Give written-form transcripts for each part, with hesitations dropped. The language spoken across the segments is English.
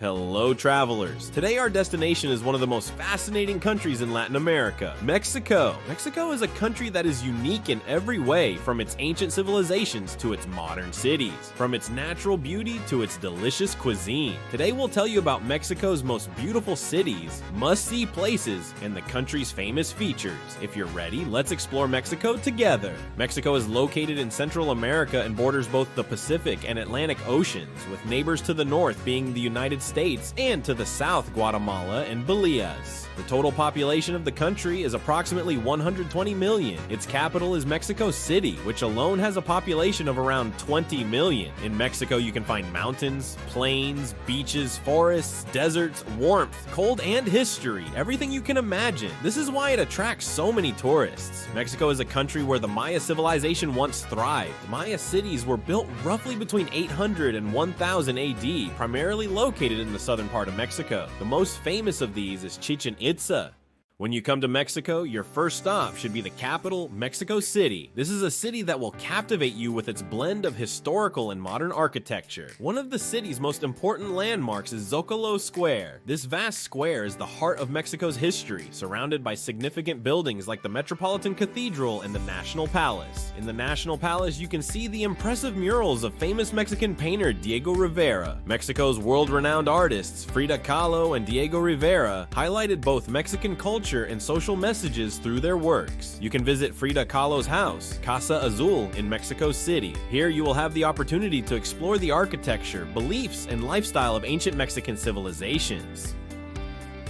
Hello travelers! Today our destination is one of the most fascinating countries in Latin America, Mexico. Mexico is a country that is unique in every way, from its ancient civilizations to its modern cities, from its natural beauty to its delicious cuisine. Today we'll tell you about Mexico's most beautiful cities, must-see places, and the country's famous features. If you're ready, let's explore Mexico together. Mexico is located in Central America and borders both the Pacific and Atlantic Oceans, with neighbors to the north being the United States and to the south Guatemala and Belize. The total population of the country is approximately 120 million. Its capital is Mexico City, which alone has a population of around 20 million. In Mexico, you can find mountains, plains, beaches, forests, deserts, warmth, cold, and history. Everything you can imagine. This is why it attracts so many tourists. Mexico is a country where the Maya civilization once thrived. Maya cities were built roughly between 800 and 1000 AD, primarily located in the southern part of Mexico. The most famous of these is Chichen Itza. When you come to Mexico, your first stop should be the capital, Mexico City. This is a city that will captivate you with its blend of historical and modern architecture. One of the city's most important landmarks is Zocalo Square. This vast square is the heart of Mexico's history, surrounded by significant buildings like the Metropolitan Cathedral and the National Palace. In the National Palace, you can see the impressive murals of famous Mexican painter Diego Rivera. Mexico's world-renowned artists Frida Kahlo and Diego Rivera highlighted both Mexican culture and social messages through their works. You can visit Frida Kahlo's house, Casa Azul, in Mexico City. Here you will have the opportunity to explore the architecture, beliefs, and lifestyle of ancient Mexican civilizations.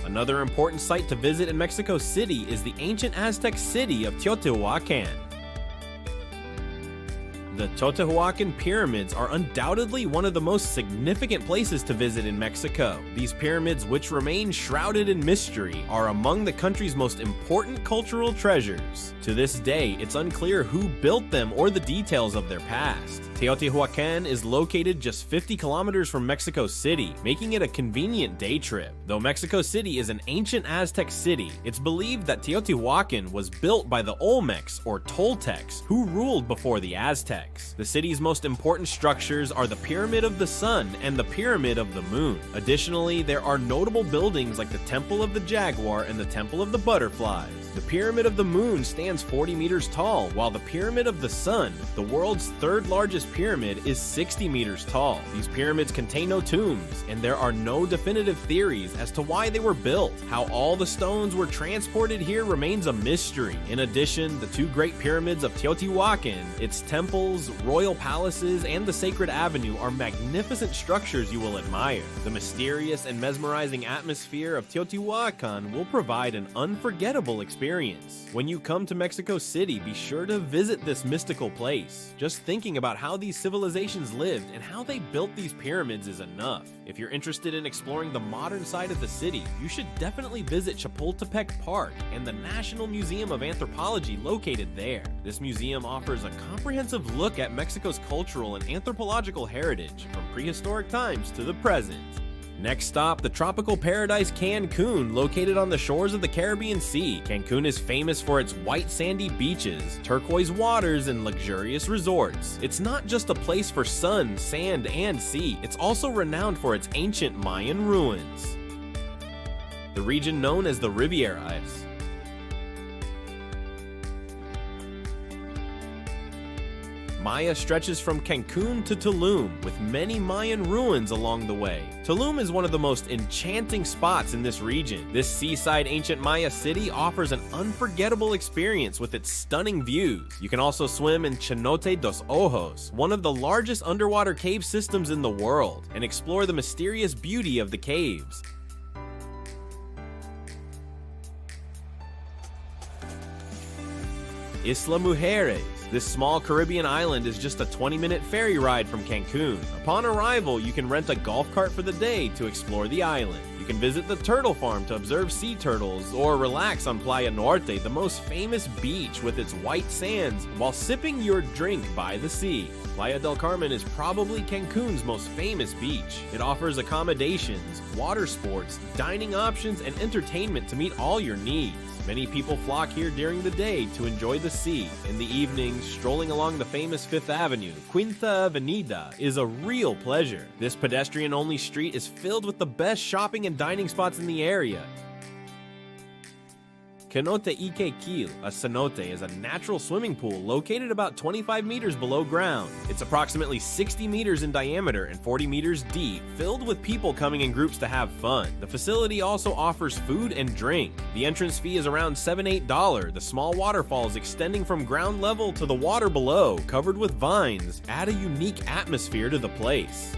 Another important site to visit in Mexico City is the ancient Aztec city of Teotihuacan. The Teotihuacan pyramids are undoubtedly one of the most significant places to visit in Mexico. These pyramids, which remain shrouded in mystery, are among the country's most important cultural treasures. To this day, it's unclear who built them or the details of their past. Teotihuacan is located just 50 kilometers from Mexico City, making it a convenient day trip. Though Mexico City is an ancient Aztec city, it's believed that Teotihuacan was built by the Olmecs or Toltecs, who ruled before the Aztecs. The city's most important structures are the Pyramid of the Sun and the Pyramid of the Moon. Additionally, there are notable buildings like the Temple of the Jaguar and the Temple of the Butterflies. The Pyramid of the Moon stands 40 meters tall, while the Pyramid of the Sun, the world's third largest pyramid, is 60 meters tall. These pyramids contain no tombs, and there are no definitive theories as to why they were built. How all the stones were transported here remains a mystery. In addition, the two great pyramids of Teotihuacan, its temples, royal palaces, and the Sacred Avenue are magnificent structures you will admire. The mysterious and mesmerizing atmosphere of Teotihuacan will provide an unforgettable experience. When you come to Mexico City, be sure to visit this mystical place. Just thinking about how these civilizations lived and how they built these pyramids is enough. If you're interested in exploring the modern side of the city, you should definitely visit Chapultepec Park and the National Museum of Anthropology located there. This museum offers a comprehensive look at Mexico's cultural and anthropological heritage from prehistoric times to the present. Next stop, the tropical paradise Cancun, located on the shores of the Caribbean Sea. Cancun is famous for its white sandy beaches, turquoise waters, and luxurious resorts. It's not just a place for sun, sand, and sea, it's also renowned for its ancient Mayan ruins. The region known as the Rivieras. Maya stretches from Cancun to Tulum, with many Mayan ruins along the way. Tulum is one of the most enchanting spots in this region. This seaside ancient Maya city offers an unforgettable experience with its stunning views. You can also swim in Cenote dos Ojos, one of the largest underwater cave systems in the world, and explore the mysterious beauty of the caves. Isla Mujeres. This small Caribbean island is just a 20-minute ferry ride from Cancun. Upon arrival, you can rent a golf cart for the day to explore the island. You can visit the turtle farm to observe sea turtles, or relax on Playa Norte, the most famous beach with its white sands, while sipping your drink by the sea. Playa del Carmen is probably Cancun's most famous beach. It offers accommodations, water sports, dining options, and entertainment to meet all your needs. Many people flock here during the day to enjoy the sea. In the evenings, strolling along the famous Fifth Avenue, Quinta Avenida, is a real pleasure. This pedestrian-only street is filled with the best shopping and dining spots in the area. Cenote Ike Kil, a cenote, is a natural swimming pool located about 25 meters below ground. It's approximately 60 meters in diameter and 40 meters deep, filled with people coming in groups to have fun. The facility also offers food and drink. The entrance fee is around $7–8. The small waterfalls extending from ground level to the water below, covered with vines, add a unique atmosphere to the place.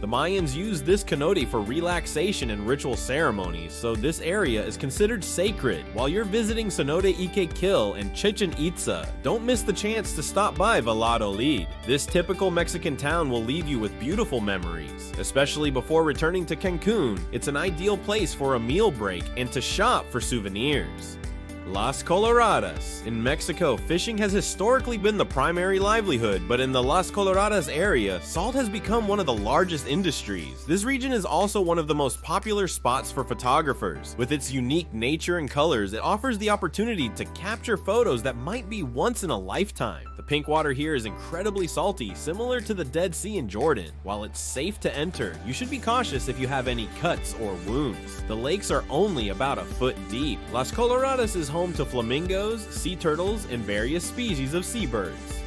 The Mayans used this cenote for relaxation and ritual ceremonies, so this area is considered sacred. While you're visiting Cenote Ike Kil and Chichen Itza, don't miss the chance to stop by Valladolid. This typical Mexican town will leave you with beautiful memories. Especially before returning to Cancun, it's an ideal place for a meal break and to shop for souvenirs. Las Coloradas. In Mexico, fishing has historically been the primary livelihood, but in the Las Coloradas area, salt has become one of the largest industries. This region is also one of the most popular spots for photographers. With its unique nature and colors, it offers the opportunity to capture photos that might be once in a lifetime. The pink water here is incredibly salty, similar to the Dead Sea in Jordan. While it's safe to enter, you should be cautious if you have any cuts or wounds. The lakes are only about a foot deep. Las Coloradas is home to flamingos, sea turtles, and various species of seabirds.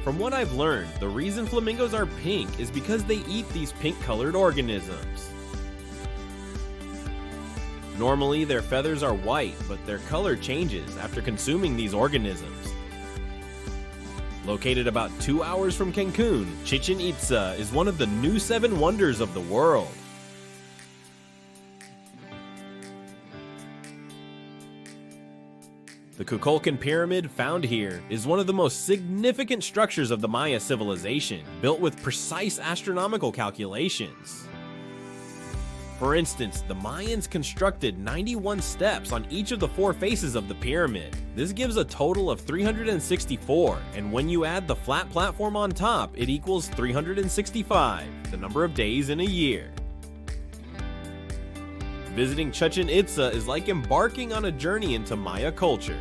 From what I've learned, the reason flamingos are pink is because they eat these pink-colored organisms. Normally, their feathers are white, but their color changes after consuming these organisms. Located about 2 hours from Cancun, Chichen Itza is one of the new 7 wonders of the world. The Kukulkan Pyramid, found here, is one of the most significant structures of the Maya civilization, built with precise astronomical calculations. For instance, the Mayans constructed 91 steps on each of the 4 faces of the pyramid. This gives a total of 364, and when you add the flat platform on top, it equals 365, the number of days in a year. Visiting Chichen Itza is like embarking on a journey into Maya culture.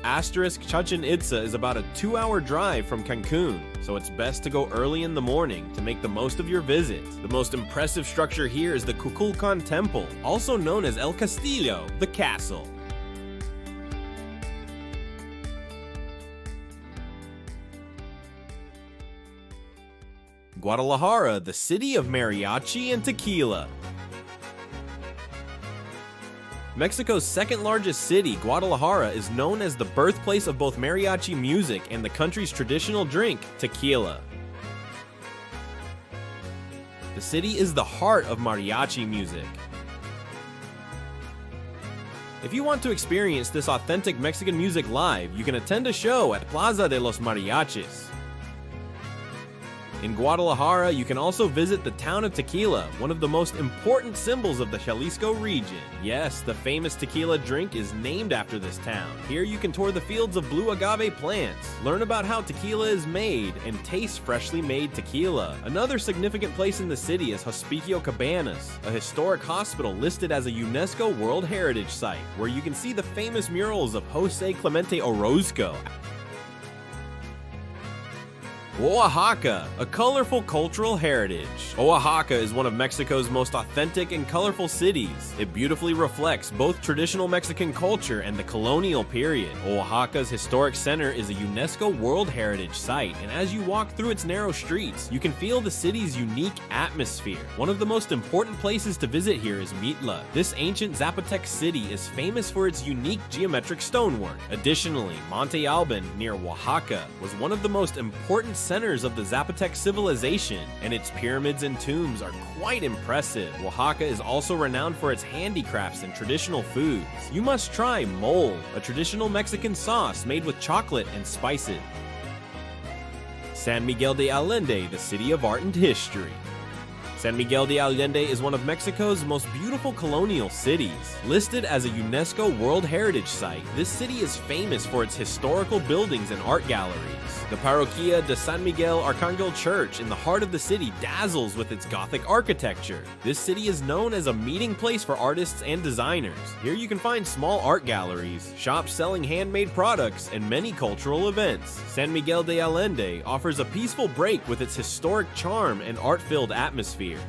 Chichen Itza is about a 2-hour drive from Cancun, so it's best to go early in the morning to make the most of your visit. The most impressive structure here is the Kukulkan Temple, also known as El Castillo, the castle. Guadalajara, the city of mariachi and tequila. Mexico's second largest city, Guadalajara, is known as the birthplace of both mariachi music and the country's traditional drink, tequila. The city is the heart of mariachi music. If you want to experience this authentic Mexican music live, you can attend a show at Plaza de los Mariachis. In Guadalajara, you can also visit the town of Tequila, one of the most important symbols of the Jalisco region. Yes, the famous tequila drink is named after this town. Here you can tour the fields of blue agave plants, learn about how tequila is made, and taste freshly made tequila. Another significant place in the city is Hospicio Cabanas, a historic hospital listed as a UNESCO World Heritage Site, where you can see the famous murals of Jose Clemente Orozco. Oaxaca, a colorful cultural heritage. Oaxaca is one of Mexico's most authentic and colorful cities. It beautifully reflects both traditional Mexican culture and the colonial period. Oaxaca's historic center is a UNESCO World Heritage Site, and as you walk through its narrow streets, you can feel the city's unique atmosphere. One of the most important places to visit here is Mitla. This ancient Zapotec city is famous for its unique geometric stonework. Additionally, Monte Alban, near Oaxaca, was one of the most important centers of the Zapotec civilization, and its pyramids and tombs are quite impressive. Oaxaca is also renowned for its handicrafts and traditional foods. You must try mole, a traditional Mexican sauce made with chocolate and spices. San Miguel de Allende, the city of art and history. San Miguel de Allende is one of Mexico's most beautiful colonial cities. Listed as a UNESCO World Heritage Site, this city is famous for its historical buildings and art galleries. The Parroquia de San Miguel Arcangel Church in the heart of the city dazzles with its Gothic architecture. This city is known as a meeting place for artists and designers. Here you can find small art galleries, shops selling handmade products, and many cultural events. San Miguel de Allende offers a peaceful break with its historic charm and art-filled atmosphere.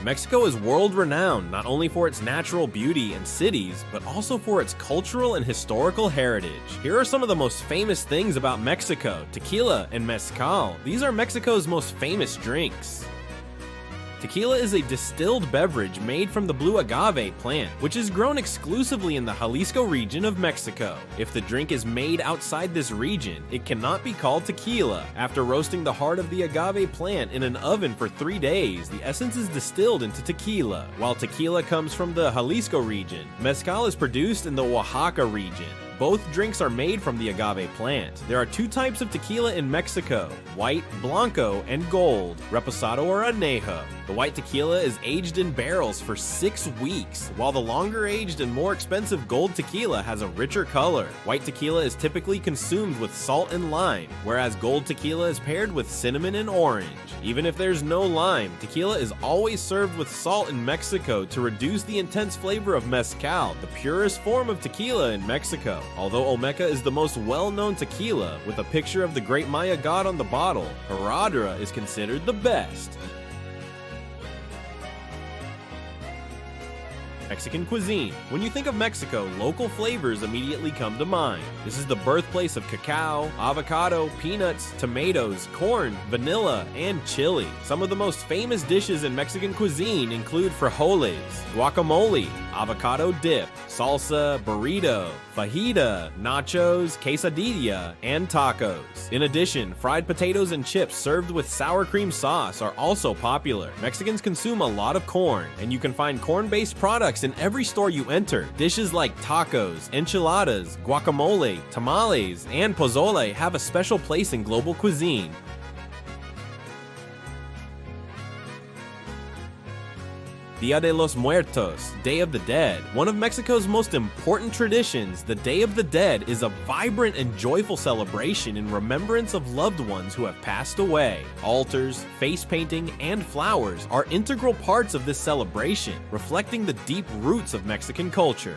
Mexico is world-renowned not only for its natural beauty and cities, but also for its cultural and historical heritage. Here are some of the most famous things about Mexico: tequila and mezcal. These are Mexico's most famous drinks. Tequila is a distilled beverage made from the blue agave plant, which is grown exclusively in the Jalisco region of Mexico. If the drink is made outside this region, it cannot be called tequila. After roasting the heart of the agave plant in an oven for 3 days, the essence is distilled into tequila. While tequila comes from the Jalisco region, mezcal is produced in the Oaxaca region. Both drinks are made from the agave plant. There are 2 types of tequila in Mexico: white, blanco, and gold, reposado or añejo. The white tequila is aged in barrels for 6 weeks, while the longer aged and more expensive gold tequila has a richer color. White tequila is typically consumed with salt and lime, whereas gold tequila is paired with cinnamon and orange. Even if there's no lime, tequila is always served with salt in Mexico to reduce the intense flavor of mezcal, the purest form of tequila in Mexico. Although Olmeca is the most well-known tequila, with a picture of the Great Maya god on the bottle, Herradura is considered the best. Mexican cuisine. When you think of Mexico, local flavors immediately come to mind. This is the birthplace of cacao, avocado, peanuts, tomatoes, corn, vanilla, and chili. Some of the most famous dishes in Mexican cuisine include frijoles, guacamole, avocado dip, salsa, burrito, fajita, nachos, quesadilla, and tacos. In addition, fried potatoes and chips served with sour cream sauce are also popular. Mexicans consume a lot of corn, and you can find corn-based products in every store you enter. Dishes like tacos, enchiladas, guacamole, tamales, and pozole have a special place in global cuisine. Dia de los Muertos, Day of the Dead. One of Mexico's most important traditions, the Day of the Dead is a vibrant and joyful celebration in remembrance of loved ones who have passed away. Altars, face painting, and flowers are integral parts of this celebration, reflecting the deep roots of Mexican culture.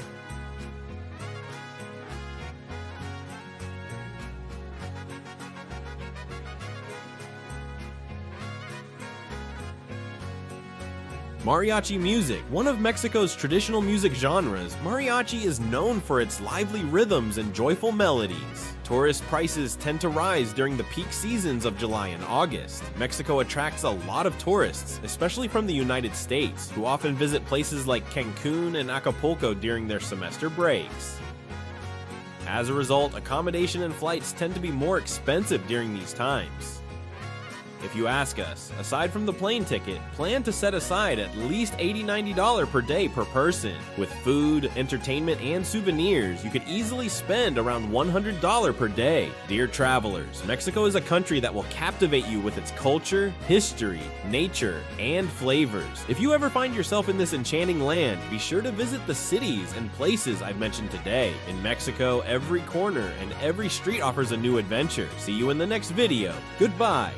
Mariachi music. One of Mexico's traditional music genres, mariachi is known for its lively rhythms and joyful melodies. Tourist prices tend to rise during the peak seasons of July and August. Mexico attracts a lot of tourists, especially from the United States, who often visit places like Cancun and Acapulco during their semester breaks. As a result, accommodation and flights tend to be more expensive during these times. If you ask us, aside from the plane ticket, plan to set aside at least $80–90 per day per person. With food, entertainment, and souvenirs, you could easily spend around $100 per day. Dear travelers, Mexico is a country that will captivate you with its culture, history, nature, and flavors. If you ever find yourself in this enchanting land, be sure to visit the cities and places I've mentioned today. In Mexico, every corner and every street offers a new adventure. See you in the next video. Goodbye.